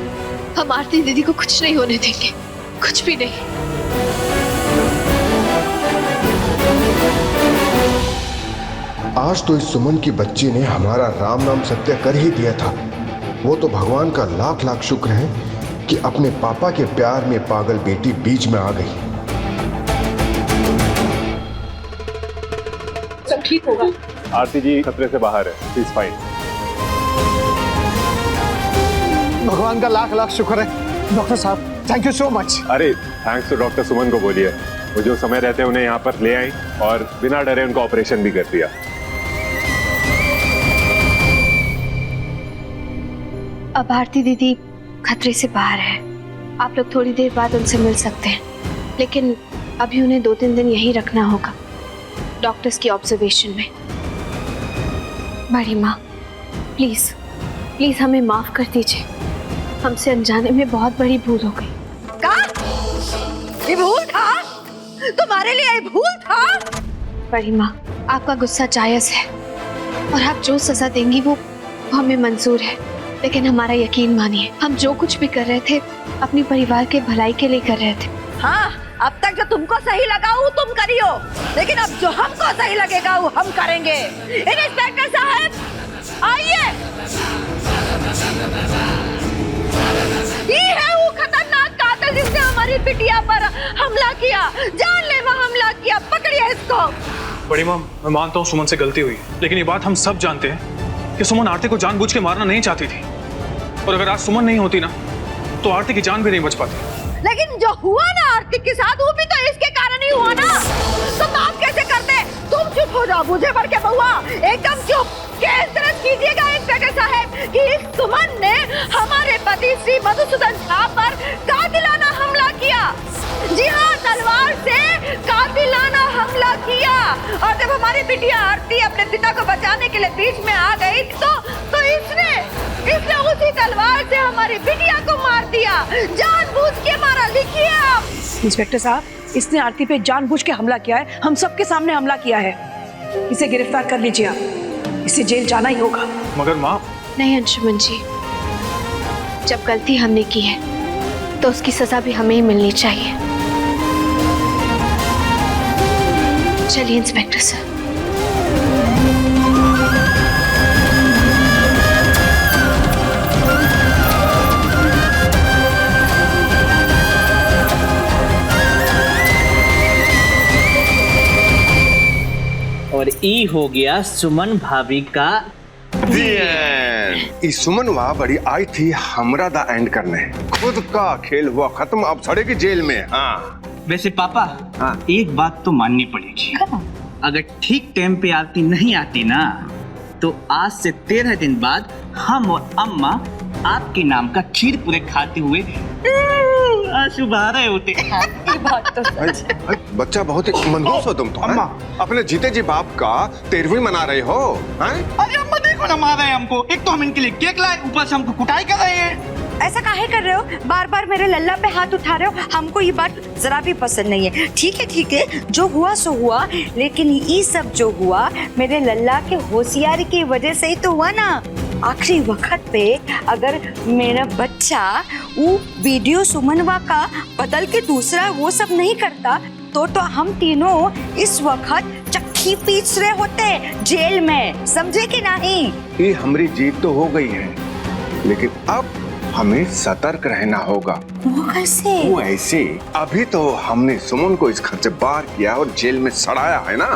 हम आरती दीदी को कुछ नहीं होने देंगे, कुछ भी नहीं। आज तो इस सुमन की बच्ची ने हमारा राम नाम सत्य कर ही दिया था। वो तो भगवान का लाख लाख शुक्र है कि अपने पापा के प्यार में पागल बेटी बीच में आ गई। सब ठीक होगा। आरती जी खतरे से बाहर है, शी इज फाइन। भगवान का लाख लाख शुक्र है डॉक्टर साहब, थैंक यू सो मच। अरे थैंक्स तो डॉक्टर सुमन को बोलिए, वो जो समय रहते उन्हें यहाँ पर ले आई और बिना डरे उनका ऑपरेशन भी कर दिया। अब आरती दीदी खतरे से बाहर है, आप लोग थोड़ी देर बाद उनसे मिल सकते हैं, लेकिन अभी उन्हें 2-3 दिन यहीं रखना होगा, डॉक्टर्स की ऑब्जर्वेशन में। बड़ी माँ, प्लीज प्लीज हमें माफ कर दीजिए, हमसे अनजाने में बहुत बड़ी भूल हो गई। का? ये भूल था? तुम्हारे लिए ये भूल था? बड़ी माँ, आपका गुस्सा जायज है और आप जो सजा देंगी वो हमें मंजूर है, लेकिन हमारा यकीन मानिए, हम जो कुछ भी कर रहे थे अपने परिवार के भलाई के लिए कर रहे थे। हाँ, अब तक जो तुमको सही लगा वो तुम करियो, लेकिन अब जो हमको सही लगेगा वो हम करेंगे। इंस्पेक्टर साहब आइए। ये है वो खतरनाक कातिल जिसने हमारी बिटिया पर हमला किया, जानलेवा हमला किया। पकड़िए इसको। बड़ी माँ, मैं मानता हूँ सुमन से गलती हुई, लेकिन ये बात हम सब जानते हैं कि सुमन आरती को जानबूझ के मारना नहीं चाहती थी, और अगर आज सुमन नहीं होती ना तो आरती की जान भी नहीं बच पाती। लेकिन जो हुआ ना आरती के साथ वो भी तो इसके कारण ही हुआ ना। तुम आप कैसे करते? तुम चुप हो जाओ, मुझे बढ़ के बउआ, एकदम चुप। केस दर्ज कीजिएगा इंस्पेक्टर साहब कि इस सुमन ने हमारे पति श्री मधुसूदन झा पर कातिलाना हमला किया। जी हाँ, तलवार से कातिलाना हमला किया। और जब हमारी बिटिया आरती अपने पिता को बचाने के लिए बीच में आ गई तो इसने उसी तलवार से हमारी बिटिया को मार दिया, जानबूझ के मारा। लिखिए आप। इंस्पेक्टर साहब, इसने आरती पे जानबूझ के हमला किया है, हम सबके सामने हमला किया है। इसे गिरफ्तार कर लीजिए आप, इसे जेल जाना ही होगा। मगर माँ। नहीं अंशुमन जी, जब गलती हमने की है तो उसकी सजा भी हमें ही मिलनी चाहिए। चलिए इंस्पेक्टर साहब। और ई हो गया सुमन भाभी का सुमन वहाँ बड़ी आई थी हमरा दा एंड करने, खुद का खेल हुआ खत्म, अब सड़ेगी जेल में। हाँ वैसे पापा, हाँ, एक बात तो माननी पड़ेगी, अगर ठीक टाइम पे आरती नहीं आती ना तो आज से 13 दिन बाद हम और अम्मा आपके नाम का खीर पूरे खाते हुए आंसू बहा रहे होते। ये बात तो सच है। बच्चा बहुत ही मनहूस हो तुम तो। अम्मा, अपने जीते जी बाप का 13वीं मना रहे हो? अरे अम्मा देखो ना, मार रहे हैं हमको। एक तो हम इनके लिए केक लाए, ऊपर से हमको कुटाई कर रहे हैं। ऐसा काहे कर रहे हो? बार बार मेरे लल्ला पे हाथ उठा रहे हो। हमको ये बात जरा भी पसंद नहीं है। ठीक है, जो हुआ सो हुआ, लेकिन ये सब जो हुआ मेरे लल्ला के होशियारी की वजह से ही तो हुआ ना। आखिरी वक्त पे अगर मेरा बच्चा वो वीडियो सुमनवा का बदल के दूसरा वो सब नहीं करता तो हम तीनों इस वक्त चक्की पीस रहे होते जेल में, समझे कि नहीं? ये हमारी जीत तो हो गई है, लेकिन अब हमें सतर्क रहना होगा। वो कैसे? वो ऐसे, अभी तो हमने सुमन को इस घर से बाहर किया और जेल में सड़ाया है ना,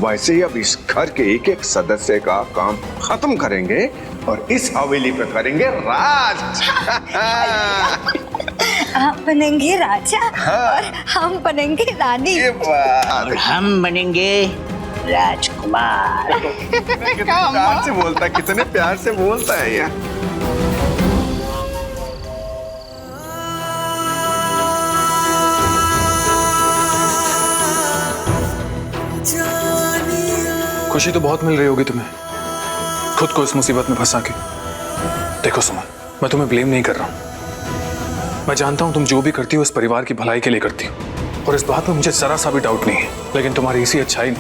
वैसे ही अब इस घर के एक एक सदस्य का काम खत्म करेंगे और इस हवेली पे करेंगे राज। आप बनेंगे राजा और हम बनेंगे रानी और हम बनेंगे राजकुमार। प्यार से बोलता है, कितने प्यार से बोलता है यार। खुशी तो बहुत मिल रही होगी तुम्हें, खुद को इस मुसीबत में फंसा के। देखो सुमन, मैं तुम्हें ब्लेम नहीं कर रहा हूं। मैं जानता हूं तुम जो भी करती हो इस परिवार की भलाई के लिए करती हो, और इस बात में मुझे जरा सा भी डाउट नहीं है। लेकिन तुम्हारी इसी अच्छाई ने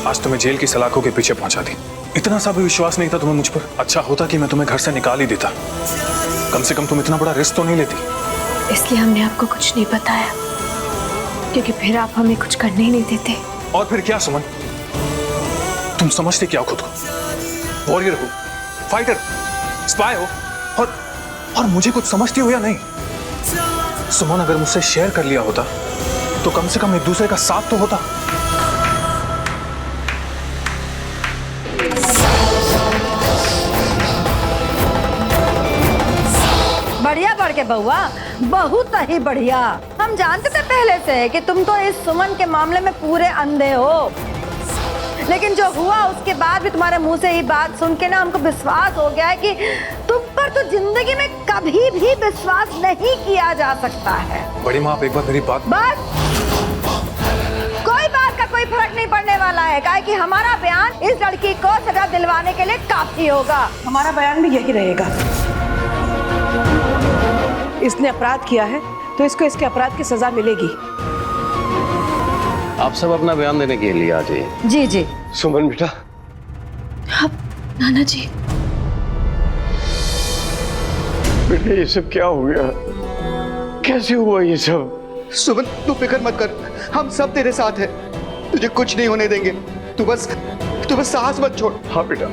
आज तुम्हें जेल की सलाखों के पीछे पहुंचा दी। इतना सा भी विश्वास नहीं था तुम्हें मुझ पर। अच्छा होता कि मैं तुम्हें घर से निकाल ही देता, कम से कम तुम इतना बड़ा रिस्क तो नहीं लेती। इसलिए हमने आपको कुछ नहीं बताया, क्योंकि फिर आप हमें कुछ करने ही नहीं देते। और फिर क्या सुमन, तुम समझते क्या खुद को? वॉरियर हो, फाइटर, स्पाई हो, और मुझे कुछ समझती हो या नहीं? सुमन अगर मुझसे शेयर कर लिया होता तो कम से कम एक दूसरे का साथ तो होता। बढ़िया बढ़ के बउआ, बहुत ही बढ़िया। हम जानते थे पहले से कि तुम तो इस सुमन के मामले में पूरे अंधे हो, लेकिन जो हुआ उसके बाद भी तुम्हारे मुंह से ये बात सुन के ना हमको विश्वास हो गया है कि तुम पर तो जिंदगी में कभी भी विश्वास नहीं किया जा सकता है। बड़ी माँ, आप एक बार मेरी बात। बस कोई बात का कोई फर्क नहीं पड़ने वाला है, काहे कि हमारा बयान इस लड़की को सजा दिलवाने के लिए काफी होगा। हमारा बयान भी यही रहेगा। इसने अपराध किया है तो इसको इसके अपराध की सजा मिलेगी। आप सब अपना बयान देने के लिए आ जाइए। जी जी। सुमन बेटा। अब नाना जी। बेटे ये सब क्या हो गया, कैसे हुआ ये सब? सुमन तू फिक्र मत कर, हम सब तेरे साथ हैं, तुझे कुछ नहीं होने देंगे। तू बस साहस मत छोड़। हाँ बेटा,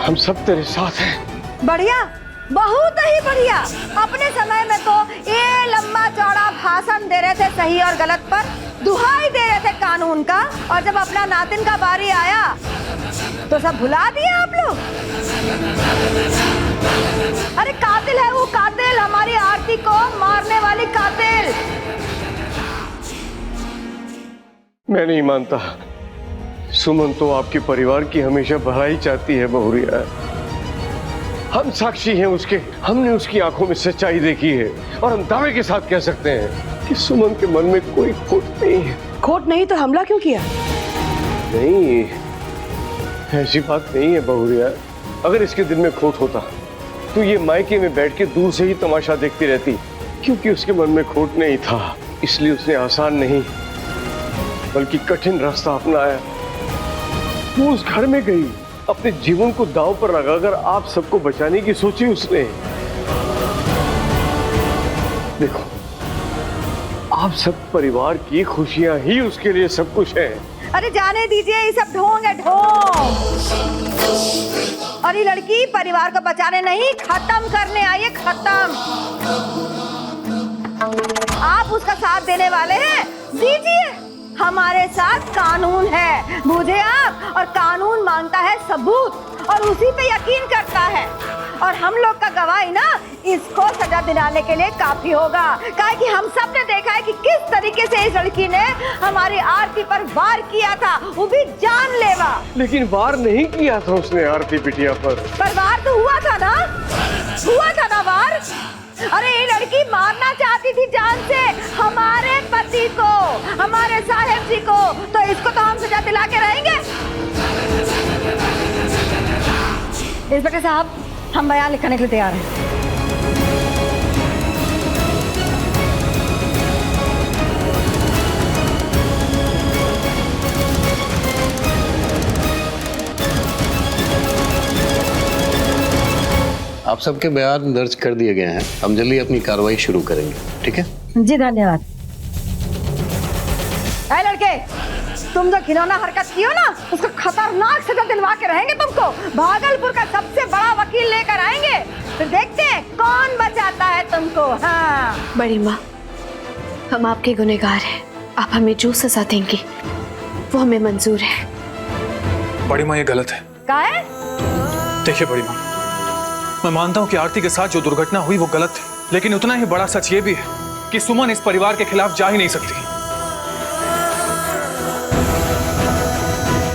हम सब तेरे साथ हैं। बढ़िया, बहुत ही बढ़िया। अपने समय में तो ये लंबा चौड़ा भाषण दे रहे थे सही और गलत पर, दुहाई दे रहे थे कानून का, और जब अपना नातिन का बारी आया तो सब भुला दिए आप लोग। अरे कातिल है वो, कातिल, हमारी आरती को मारने वाली कातिल। मैं नहीं मानता। सुमन तो आपके परिवार की हमेशा भलाई चाहती है बहुरिया। हम साक्षी हैं उसके, हमने उसकी आंखों में सच्चाई देखी है, और हम दावे के साथ कह सकते हैं कि सुमन के मन में कोई खोट नहीं है। खोट नहीं तो हमला क्यों किया? नहीं, ऐसी बात नहीं है बहुरिया। अगर इसके दिल में खोट होता तो ये मायके में बैठ के दूर से ही तमाशा देखती रहती, क्योंकि उसके मन में खोट नहीं था, इसलिए उसने आसान नहीं बल्कि कठिन रास्ता अपनाया। वो उस घर में गई, अपने जीवन को दांव पर लगाकर आप सबको बचाने की सोची उसने। देखो, आप सब परिवार की खुशियां ही उसके लिए सब कुछ है। अरे जाने दीजिए, ये सब ढोंग है, ढोंग। और ये लड़की परिवार को बचाने नहीं, खत्म करने आई है, खत्म। आप उसका साथ देने वाले हैं, दीजिए। हमारे साथ कानून है, बूझे आप, और कानून मांगता है सबूत, और उसी पे यकीन करता है। और हम लोग का गवाही ना इसको सजा दिलाने के लिए काफी होगा, काहे कि हम सब ने देखा है कि किस तरीके से इस लड़की ने हमारी आरती पर वार किया था, वो भी जानलेवा। लेकिन वार नहीं किया था उसने आरती बिटिया पर वार तो हुआ था ना, हुआ था ना वार। अरे ये लड़की मारना चाहती थी जान से हमारे पति को, हमारे साहेब जी को, तो इसको तो हम सजा दिला के रहेंगे। इंस्पेक्टर साहब, हम बयान लिखने के लिए तैयार हैं। आप सबके बयान दर्ज कर दिए गए हैं, हम जल्दी अपनी कार्रवाई शुरू करेंगे, ठीक है? जी धन्यवाद। ऐ लड़के, तुम जो घिनौना हरकत की हो ना, उसको खतरनाक सजा दिलवा के रहेंगे तुमको। भागलपुर का सबसे बड़ा वकील लेकर आएंगे, फिर देखते हैं कौन बचाता है तुमको। हाँ बड़ी माँ, हम आपके गुनहगार हैं, आप हमें जो सजा देंगी वो हमें मंजूर है। बड़ी माँ, ये गलत है। क्या है? देखिए बड़ी माँ, मैं मानता हूँ कि आरती के साथ जो दुर्घटना हुई वो गलत है, लेकिन उतना ही बड़ा सच ये भी है कि सुमन इस परिवार के खिलाफ जा ही नहीं सकती।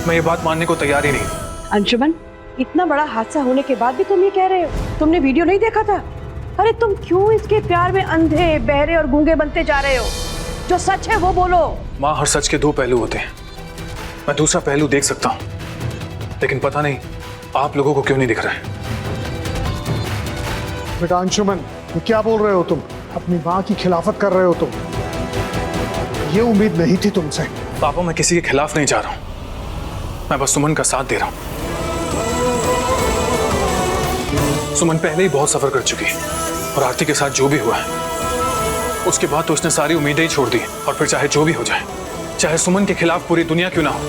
मैं ये बात मानने को तैयार ही नहीं। अंशुमन, इतना बड़ा हादसा होने के बाद भी तुम ये कह रहे हो? तुमने वीडियो नहीं देखा था? अरे तुम क्यों इसके प्यार में अंधे, बहरे और गूंगे बनते जा रहे हो? जो सच है वो बोलो। माँ, हर सच के दो पहलू होते हैं। मैं दूसरा पहलू देख सकता हूँ, लेकिन पता नहीं आप लोगों को क्यों नहीं दिख रहा है। बेटा अंशुमन, ये क्या बोल रहे हो तुम? अपनी माँ की खिलाफत कर रहे हो तुम? ये उम्मीद नहीं थी तुमसे। पापा, मैं किसी के खिलाफ नहीं जा रहा हूँ, मैं बस सुमन का साथ दे रहा हूँ। सुमन पहले ही बहुत सफर कर चुकी है, और आरती के साथ जो भी हुआ है उसके बाद तो उसने सारी उम्मीदें ही छोड़ दी। और फिर चाहे जो भी हो जाए, चाहे सुमन के खिलाफ पूरी दुनिया क्यों ना हो,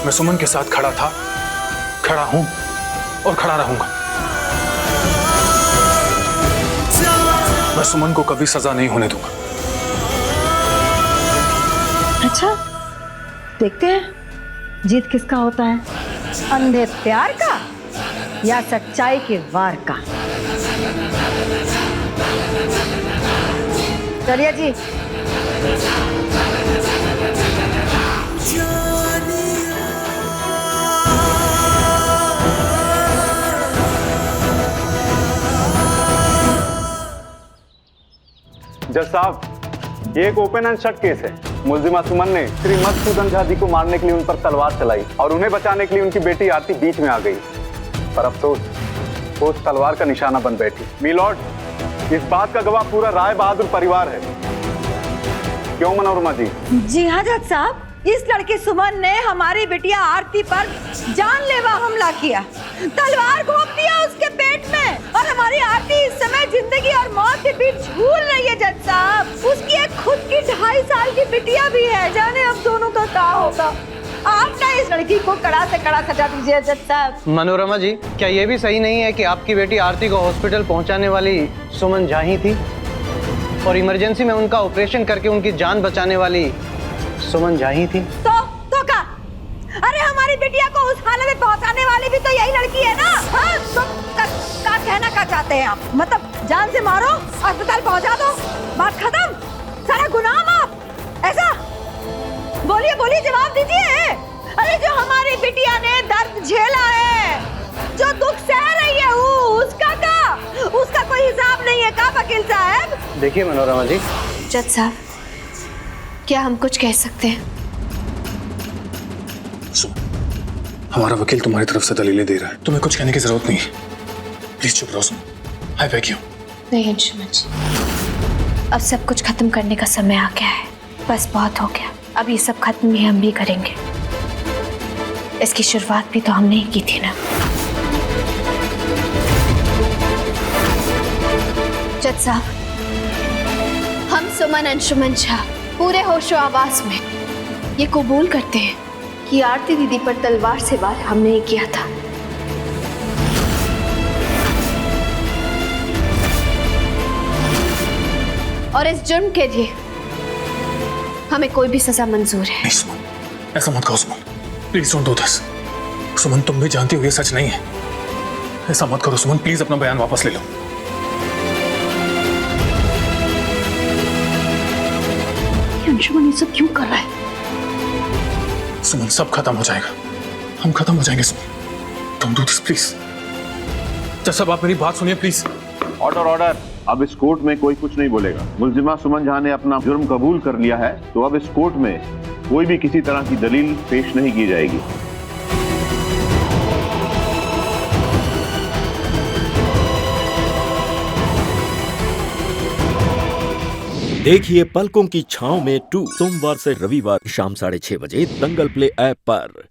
मैं सुमन के साथ खड़ा था, खड़ा हूं और खड़ा रहूंगा। मैं सुमन को कभी सजा नहीं होने दूंगा। अच्छा, देखते हैं जीत किसका होता है, अंधे प्यार का या सच्चाई के वार का। चलिए जी। जज साहब, ये एक ओपन एंड शट केस है। मुलजिमा सुमन ने श्री मधुसूदन झा जी को मारने के लिए उन पर तलवार चलाई और उन्हें बचाने के लिए उनकी बेटी आरती बीच में आ गई, पर अफसोस वो उस तलवार का निशाना बन बैठी। मिलॉर्ड, इस बात का गवाह पूरा राय बहादुर परिवार है। क्यों मनोरमा जी? जी हाँ जज साहब, इस लड़की सुमन ने हमारी बिटिया आरती पर जानलेवा हमला किया, तलवार घोंप दिया उसके पेट में और हमारी आरती इस समय जिंदगी और मौत के बीच झूल रही है जज साहब। उसकी एक खुद की 2.5 साल की बिटिया भी है, जाने अब दोनों का क्या होगा। आप ना इस लड़की को कड़ा से कड़ा सजा दीजिए जज साहब। मनोरमा जी, क्या ये भी सही नहीं है कि आपकी बेटी आरती को हॉस्पिटल पहुंचाने वाली सुमन झा ही थी और इमरजेंसी में उनका ऑपरेशन करके उनकी जान बचाने वाली सुमन झा ही थी? तो का? अरे हमारी बिटिया को उस हालत में पहुंचाने वाली भी तो यही लड़की है ना। हाँ, तो क्या कहना क्या चाहते हैं आप? मतलब जान से मारो, अस्पताल पहुंचा दो, बात खत्म, सारा गुनाह माफ, ऐसा? बोलिए बोलिए, जवाब दीजिए। अरे जो हमारी बिटिया ने दर्द झेला है, जो दुख सह रही है, उसका कोई हिसाब नहीं है का वकील साहब? देखिए मनोरमा जी, जज साहब, क्या हम कुछ कह सकते हैं? हमारा वकील तुम्हारी तरफ से दलीलें दे रहा है, तुम्हें कुछ कहने की जरूरत नहीं है। प्लीज चुप रहो। I beg you. नहीं अंशुमन जी, अब सब कुछ खत्म करने का समय आ गया है, बस बहुत हो गया। अब ये सब खत्म ही हम भी करेंगे। इसकी शुरुआत भी तो हमने ही की थी ना। जज साहब, हम सुमन अंशुमन झा पूरे होशो आवाज में ये कबूल करते हैं कि आरती दीदी पर तलवार से वार हमने ही किया था। और इस जुर्म के लिए हमें कोई भी सजा मंजूर है। नहीं सुमन, ऐसा मत कहो सुमन, प्लीज डोंट डू दिस। सुमन, तुम भी जानती हो ये सच नहीं है। ऐसा मत करो सुमन, प्लीज अपना बयान वापस ले लो। अंशुमन ये सब क्यों कर रहा है? सुमन, सब खत्म हो जाएगा, हम खत्म हो जाएंगे Suman. Don't do this please. जज साहब, आप मेरी बात सुनिए प्लीज। Order order. अब इस कोर्ट में कोई कुछ नहीं बोलेगा। मुलजिमा सुमन झा ने अपना जुर्म कबूल कर लिया है, तो अब इस कोर्ट में कोई भी किसी तरह की दलील पेश नहीं की जाएगी। देखिए पलकों की छांव में 2 सोमवार से रविवार शाम 6:30 बजे दंगल प्ले ऐप पर।